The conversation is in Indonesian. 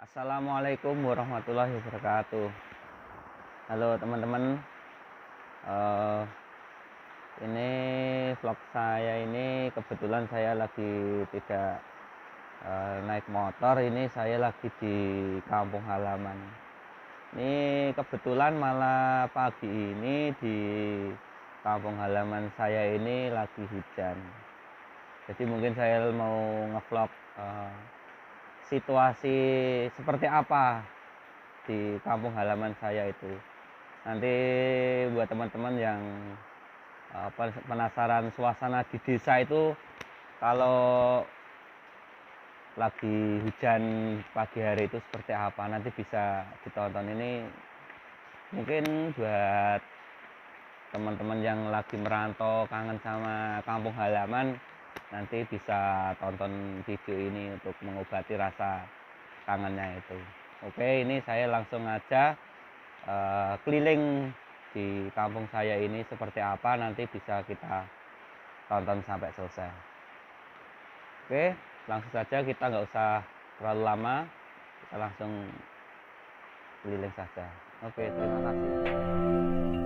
Assalamualaikum warahmatullahi wabarakatuh. Halo teman-teman, eh, ini vlog saya ini kebetulan saya lagi tidak naik motor. Ini saya lagi di kampung halaman. Ini kebetulan malah pagi ini di kampung halaman saya ini lagi hujan. Jadi mungkin saya mau ngevlog situasi seperti apa di kampung halaman saya itu. Nanti buat teman-teman yang penasaran suasana di desa itu kalau lagi hujan pagi hari itu seperti apa, nanti bisa ditonton. Ini mungkin buat teman-teman yang lagi merantau kangen sama kampung halaman, nanti bisa tonton video ini untuk mengobati rasa kangennya itu. Oke, ini saya langsung aja keliling di kampung saya ini seperti apa, nanti bisa kita tonton sampai selesai. Oke, langsung saja, kita nggak usah terlalu lama, kita langsung keliling saja. Oke, terima kasih.